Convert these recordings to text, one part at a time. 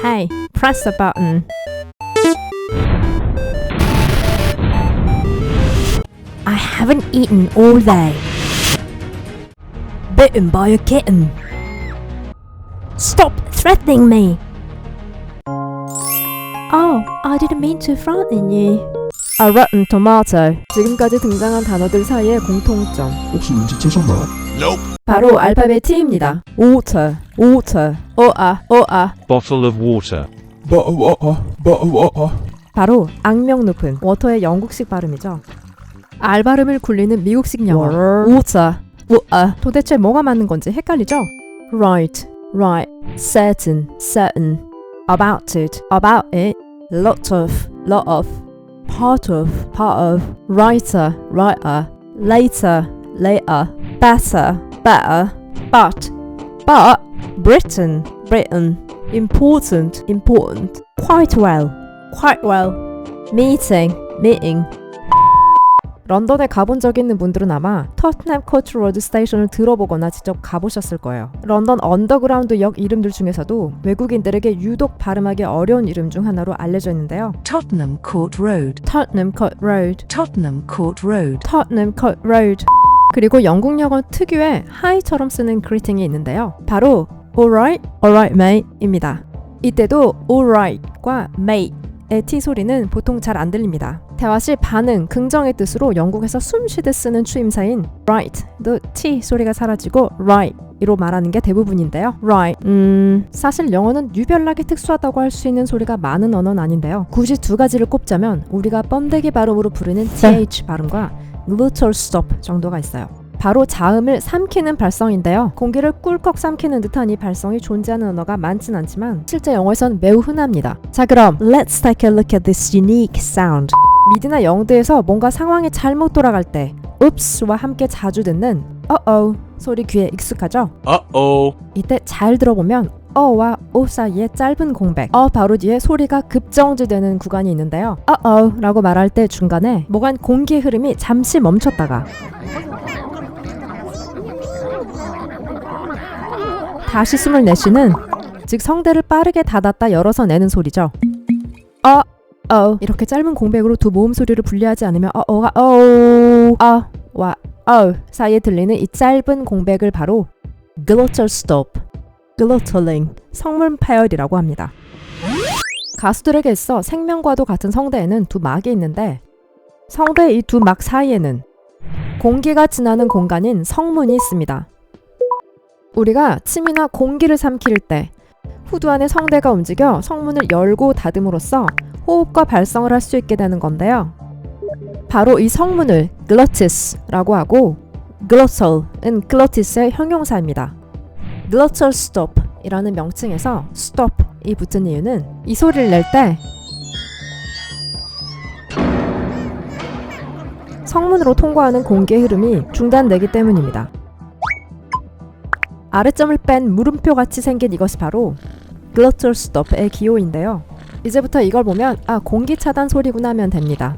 Hey, press the button. I haven't eaten all day. Bitten by a kitten. Stop threatening me. Oh, I didn't mean to frighten you. A rotten tomato. 지금까지 등장한 단어들 사이의 공통점. 혹시 눈치채셨나요? 바로 알파벳 T입니다. water, water, 오아. Bottle of water. 바로 악명 높은 워터의 영국식 발음이죠. 알 발음을 굴리는 미국식 영어. water, 오아. 도대체 뭐가 맞는 건지 헷갈리죠? right, certain, about it, lot of, part of, writer, later, better, but, Britain, important, quite well, meeting. 런던에 가본 적 있는 분들은 아마 터트넘 코트 로드 스테이션을 들어보거나 직접 가보셨을 거예요. 런던 언더그라운드 역 이름들 중에서도 외국인들에게 유독 발음하기 어려운 이름 중 하나로 알려져 있는데요. Tottenham Court Road. 그리고 영국 영어 특유의 하이처럼 쓰는 그리팅이 있는데요. 바로 alright mate입니다. 이때도 alright과 mate의 T 소리는 보통 잘 안 들립니다. 대화 시 반응, 긍정의 뜻으로 영국에서 숨쉬듯 쓰는 추임사인 right도 T 소리가 사라지고 right으로 말하는 게 대부분인데요. right. 사실 영어는 유별나게 특수하다고 할 수 있는 소리가 많은 언어는 아닌데요. 굳이 두 가지를 꼽자면 우리가 번데기 발음으로 부르는 TH 발음과 gluteal stop 정도가 있어요. 바로 자음을 삼키는 발성인데요. 공기를 꿀꺽 삼키는 듯한 이 발성이 존재하는 언어가 많진 않지만 실제 영어에선 매우 흔합니다. 자, 그럼 Let's take a look at this unique sound. 미드나 영드에서 뭔가 상황이 잘못 돌아갈 때 oops와 함께 자주 듣는 uh-oh 소리 귀에 익숙하죠? 이때 잘 들어보면 어와 오 사이에 짧은 공백, 바로 뒤에 소리가 급정지되는 구간이 있는데요. uh-oh 라고 말할 때 중간에 뭐간 공기의 흐름이 잠시 멈췄다가 다시 숨을 내쉬는, 즉 성대를 빠르게 닫았다 열어서 내는 소리죠. 이렇게 짧은 공백으로 두 모음 소리를 분리하지 않으면 어가 와 사이에 들리는 이 짧은 공백을 바로 gluteal stop, glotling, 성문 파열이라고 합니다. 가수들에게 있어 생명과도 같은 성대에는 두 막이 있는데 성대의 이 두 막 사이에는 공기가 지나는 공간인 성문이 있습니다. 우리가 침이나 공기를 삼킬 때 후두 안의 성대가 움직여 성문을 열고 닫음으로써 호흡과 발성을 할 수 있게 되는 건데요. 바로 이 성문을 glottis라고 하고 glottal은 glottis의 형용사입니다. gluteal stop이라는 명칭에서 stop이 붙은 이유는 이 소리를 낼 때 성문으로 통과하는 공기의 흐름이 중단되기 때문입니다. 아래점을 뺀 물음표 같이 생긴 이것이 바로 gluteal stop의 기호인데요. 이제부터 이걸 보면 공기 차단 소리구나 하면 됩니다.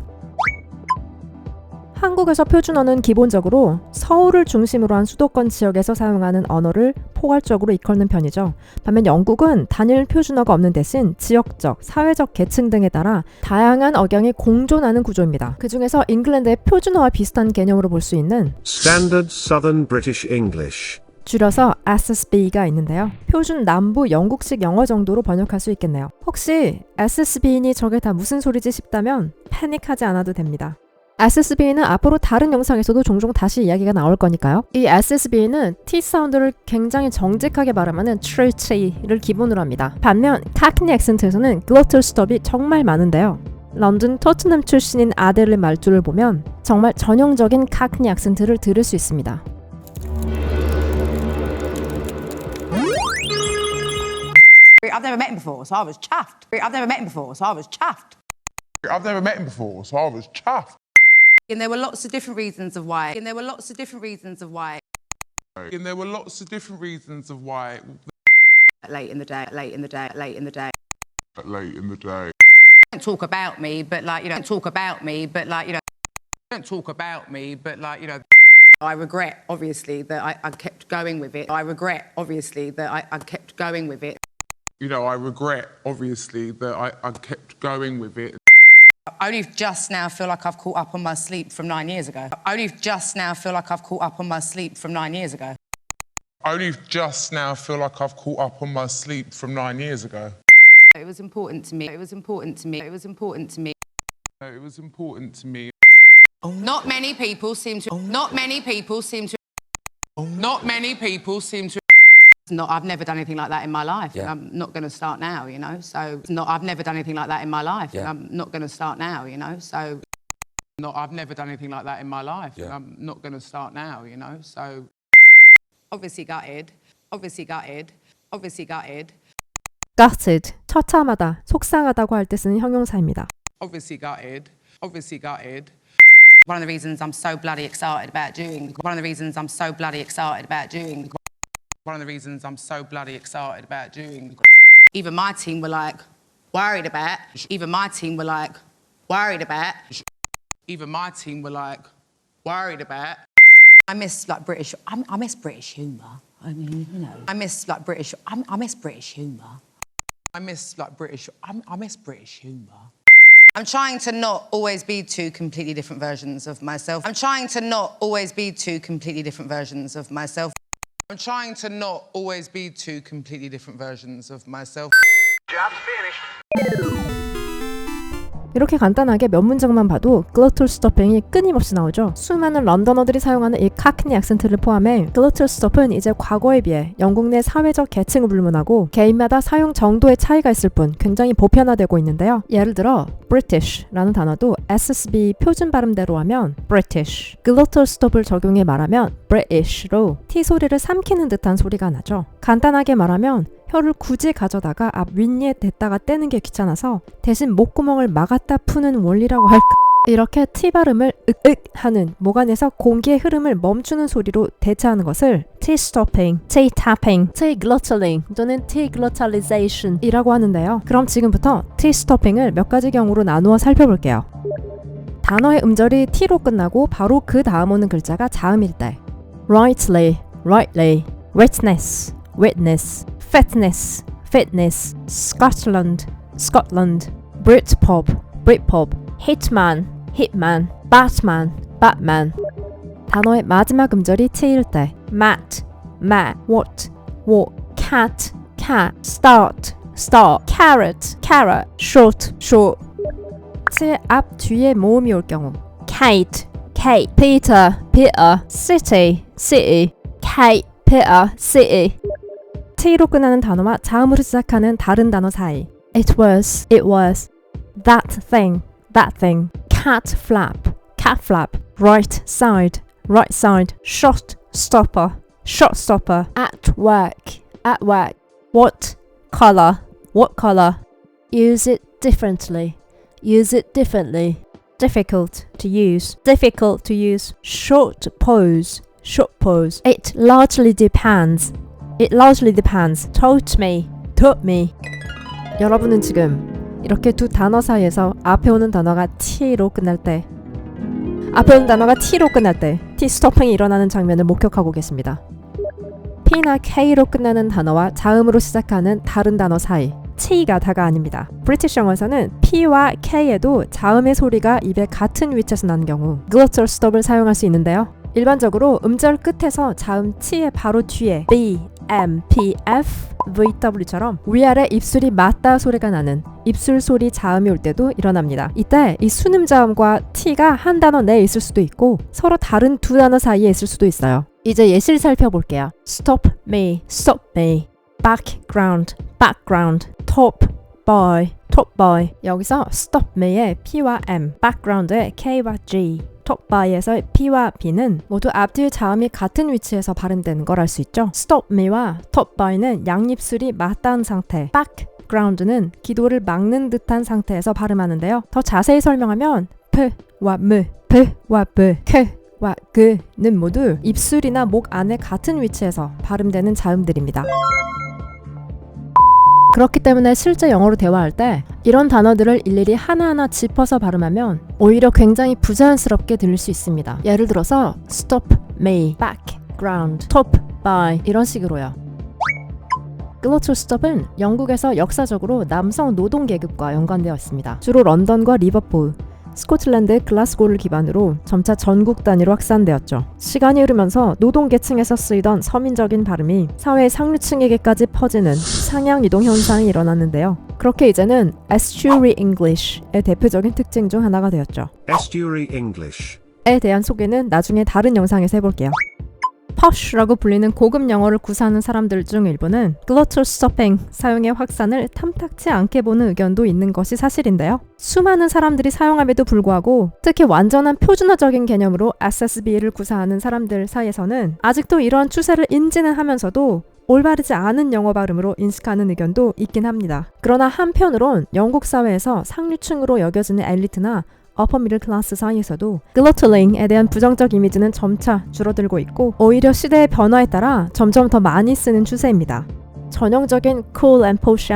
한국에서 표준어는 기본적으로 서울을 중심으로 한 수도권 지역에서 사용하는 언어를 포괄적으로 이끌는 편이죠. 반면 영국은 단일 표준어가 없는 대신 지역적, 사회적 계층 등에 따라 다양한 억양이 공존하는 구조입니다. 그 중에서 잉글랜드의 표준어와 비슷한 개념으로 볼 수 있는 Standard Southern British English. 줄여서 SSB가 있는데요. 표준 남부 영국식 영어 정도로 번역할 수 있겠네요. 혹시 SSB니 저게 다 무슨 소리지 싶다면 패닉하지 않아도 됩니다. SSB는 앞으로 다른 영상에서도 종종 다시 이야기가 나올 거니까요. 이 SSB는 T 사운드를 굉장히 정직하게 발음하는 트리치를 기본으로 합니다. 반면 카크니 액센트에서는 글로털 스톱이 정말 많은데요. 런던 토트넘 출신인 아델의 말투를 보면 정말 전형적인 카크니 액센트를 들을 수 있습니다. I've never met him before, so I was chuffed. I've never met him before, so I was chuffed. I've never met him before, so I was chuffed. And there were lots of different reasons of why. And there were lots of different reasons of why. And there were lots of different reasons of why. Late in the day. Don't talk about me, but don't talk about me, but I regret, obviously, that I kept going with it. You know, I regret, obviously, that I kept going with it. I only just now feel like I've caught up on my sleep from 9 years ago. I only just now feel like I've caught up on my sleep from 9 years ago. I only just now feel like I've caught up on my sleep from 9 years ago. It was important to me. It was important to me. It was important to me. It was important to me. Not many people seem to. Not many people seem to. Not many people seem to. I've never done anything like that in my life. Yeah. I'm not going to start now, you know. So, I've never done anything like that in my life. Yeah. I'm not going to start now, you know. So, I've never done anything like that in my life. Yeah. I'm not going to start now, you know. So, obviously gutted. Obviously gutted. Obviously gutted. gutted, 처참하다, 속상하다고 할 때 쓰는 형용사입니다. obviously gutted. Obviously gutted. One of the reasons I'm so bloody excited about doing. One of the reasons I'm so bloody excited about doing. One of the reasons I'm so bloody excited about doing. Even my team were like worried about. Even my team were like worried about. Even my team were like worried about. I miss like British. I miss British humour. I mean, you know. I miss like British. I miss British humour. I miss like British. I miss British humour. I'm trying to not always be two completely different versions of myself. I'm trying to not always be two completely different versions of myself. I'm trying to not always be two completely different versions of myself. 이렇게 간단하게 몇 문장만 봐도 glottal stopping이 끊임없이 나오죠. 수많은 런던어들이 사용하는 이 카크니 액센트를 포함해 glottal stop은 이제 과거에 비해 영국 내 사회적 계층을 불문하고 개인마다 사용 정도의 차이가 있을 뿐 굉장히 보편화되고 있는데요. 예를 들어 British라는 단어도 SSB 표준 발음대로 하면 British, glottal stop을 적용해 말하면 British로 T 소리를 삼키는 듯한 소리가 나죠. 간단하게 말하면 혀를 굳이 가져다가 앞 윗니에 댔다가 떼는 게 귀찮아서 대신 목구멍을 막았다 푸는 원리라고 할까? 이렇게 T 발음을 윽윽 하는 목 안에서 공기의 흐름을 멈추는 소리로 대체하는 것을 T-stopping, T-tapping, T-glottaling 또는 T-glottalization 이라고 하는데요. 그럼 지금부터 T-stopping을 몇 가지 경우로 나누어 살펴볼게요. 단어의 음절이 T로 끝나고 바로 그 다음 오는 글자가 자음일 때 rightly, rightly, witness, witness, fitness, fitness, Scotland, Scotland, Britpop, Britpop, hitman, hitman, batman, batman. 단어의 마지막 음절이 T일 때 mat, mat, what, what, cat, cat, start, start, carrot, carrot, short, short. T의 앞 뒤에 모음이 올 경우 Kate, Kate, Peter, Peter, city, city, Kate, Peter, city. T로 끝나는 단어와 자음으로 시작하는 다른 단어 사이 it was, that thing, cat flap, right side, shot stopper, at work, what color, use it differently, difficult to use, short pause, it largely depends, taught me. 여러분은 지금 이렇게 두 단어 사이에서 앞에 오는 단어가 T로 끝날 때 T-stopping이 일어나는 장면을 목격하고 계십니다. P나 K로 끝나는 단어와 자음으로 시작하는 다른 단어 사이 T가 다가 아닙니다. 브리티시 영어에서는 P와 K에도 자음의 소리가 입의 같은 위치에서 나는 경우 glottal stop을 사용할 수 있는데요. 일반적으로 음절 끝에서 자음 T의 바로 뒤에 B, M, P, F, VW처럼 위아래 입술이 맞닿아 소리가 나는 입술 소리 자음이 올 때도 일어납니다. 이때 이 순음 자음과 T가 한 단어 내에 있을 수도 있고 서로 다른 두 단어 사이에 있을 수도 있어요. 이제 예시를 살펴볼게요. Stop me, background, top boy. 여기서 stop me의 P와 M, background의 K와 G, top by에서의 P와 B는 모두 앞뒤의 자음이 같은 위치에서 발음되는 걸 알 수 있죠. stop me와 top by는 양입술이 맞닿은 상태, background는 기도를 막는 듯한 상태에서 발음하는데요. 더 자세히 설명하면 P와 M, P와 B, K와 G는 모두 입술이나 목 안에 같은 위치에서 발음되는 자음들입니다. 그렇기 때문에 실제 영어로 대화할 때 이런 단어들을 일일이 하나하나 짚어서 발음하면 오히려 굉장히 부자연스럽게 들릴 수 있습니다. 예를 들어서 stop me, background, top by 이런 식으로요. 글로털 스톱은 영국에서 역사적으로 남성 노동 계급과 연관되어 있습니다. 주로 런던과 리버풀, 스코틀랜드 글라스고를 기반으로 점차 전국 단위로 확산되었죠. 시간이 흐르면서 노동계층에서 쓰이던 서민적인 발음이 사회 상류층에게까지 퍼지는 상향 이동 현상이 일어났는데요. 그렇게 이제는 estuary English의 대표적인 특징 중 하나가 되었죠. Estuary English. 에 대한 소개는 나중에 다른 영상에서 해볼게요. posh라고 불리는 고급 영어를 구사하는 사람들 중 일부는 글로털 스토핑 사용의 확산을 탐탁치 않게 보는 의견도 있는 것이 사실인데요. 수많은 사람들이 사용함에도 불구하고 특히 완전한 표준어적인 개념으로 SSB를 구사하는 사람들 사이에서는 아직도 이러한 추세를 인지는 하면서도 올바르지 않은 영어 발음으로 인식하는 의견도 있긴 합니다. 그러나 한편으론 영국 사회에서 상류층으로 여겨지는 엘리트나 어퍼 미들 클래스 사이에서도 글로틀링에 대한 부정적 이미지는 점차 줄어들고 있고 오히려 시대의 변화에 따라 점점 더 많이 쓰는 추세입니다. 전형적인 cool and posh,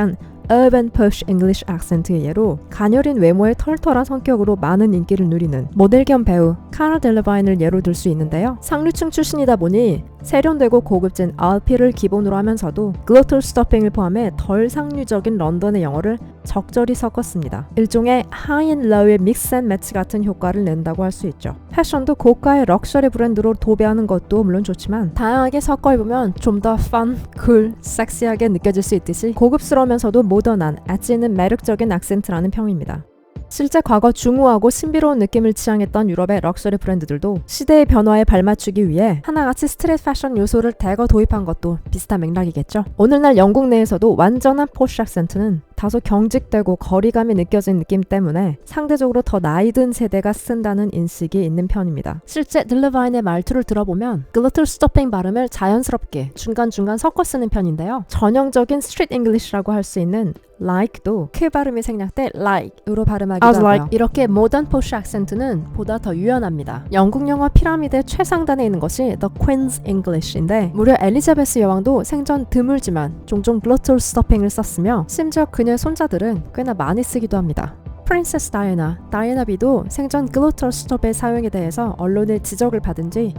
urban push English 악센트의 예로 가녀린 외모의 털털한 성격으로 많은 인기를 누리는 모델 겸 배우 카라 델레바인을 예로 들 수 있는데요. 상류층 출신이다 보니 세련되고 고급진 RP를 기본으로 하면서도 글로털 스토핑을 포함해 덜 상류적인 런던의 영어를 적절히 섞었습니다. 일종의 high and low의 믹스 앤 매치 같은 효과를 낸다고 할 수 있죠. 패션도 고가의 럭셔리 브랜드로 도배하는 것도 물론 좋지만 다양하게 섞어 입으면 좀 더 fun, cool, 섹시하게 느껴질 수 있듯이 고급스러우면서도 모던한, 엣지 있는 매력적인 악센트라는 평입니다. 실제 과거 중후하고 신비로운 느낌을 지향했던 유럽의 럭셔리 브랜드들도 시대의 변화에 발맞추기 위해 하나같이 스트릿 패션 요소를 대거 도입한 것도 비슷한 맥락이겠죠. 오늘날 영국 내에서도 완전한 포쉬 악센트는 다소 경직되고 거리감이 느껴진 느낌 때문에 상대적으로 더 나이 든 세대가 쓴다는 인식이 있는 편입니다. 실제 딜레바인의 말투를 들어보면 글로털 스토핑 발음을 자연스럽게 중간중간 섞어 쓰는 편인데요. 전형적인 스트리트 잉글리시라고 할 수 있는 like도 그 발음이 생략돼 like으로 발음하기도 하고요. like. 이렇게 모던 포쉬 악센트는 보다 더 유연합니다. 영국 영어 피라미드의 최상단에 있는 것이 The Queen's English인데 무려 엘리자베스 여왕도 생전 드물지만 종종 글로털 스토핑을 썼으며 심지어 그녀의 손자들은 꽤나 많이 쓰기도 합니다. 프린세스 다이애나, 다이애나 비도 생전 글로털 스톱의 사용에 대해서 언론의 지적을 받은 뒤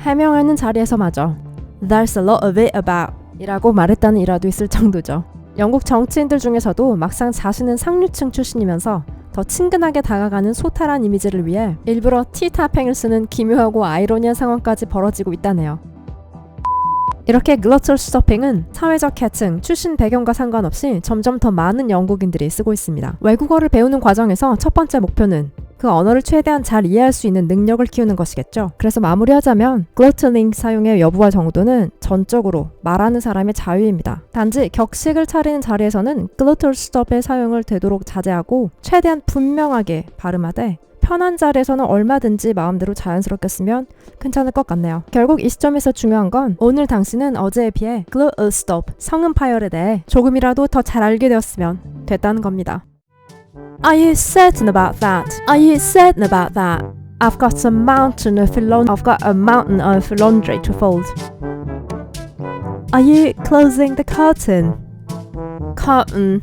해명하는 자리에서마저 There's a lot of it about 이라고 말했다는 일화도 있을 정도죠. 영국 정치인들 중에서도 막상 자신은 상류층 출신이면서 더 친근하게 다가가는 소탈한 이미지를 위해 일부러 T-타핑을 쓰는 기묘하고 아이러니한 상황까지 벌어지고 있다네요. 이렇게 글로털 스토핑은 사회적 계층, 출신 배경과 상관없이 점점 더 많은 영국인들이 쓰고 있습니다. 외국어를 배우는 과정에서 첫 번째 목표는 그 언어를 최대한 잘 이해할 수 있는 능력을 키우는 것이겠죠. 그래서 마무리하자면 글로틀링 사용의 여부와 정도는 전적으로 말하는 사람의 자유입니다. 단지 격식을 차리는 자리에서는 글로털 스톱의 사용을 되도록 자제하고 최대한 분명하게 발음하되 편한 자리에서는 얼마든지 마음대로 자연스럽게 쓰면 괜찮을 것 같네요. 결국 이 시점에서 중요한 건 오늘 당신은 어제에 비해 글로털 스톱, 성음 파열에 대해 조금이라도 더 잘 알게 되었으면 됐다는 겁니다. Are you certain about that? Are you certain about that? I've got a mountain of laundry to fold. Are you closing the curtain? Curtain.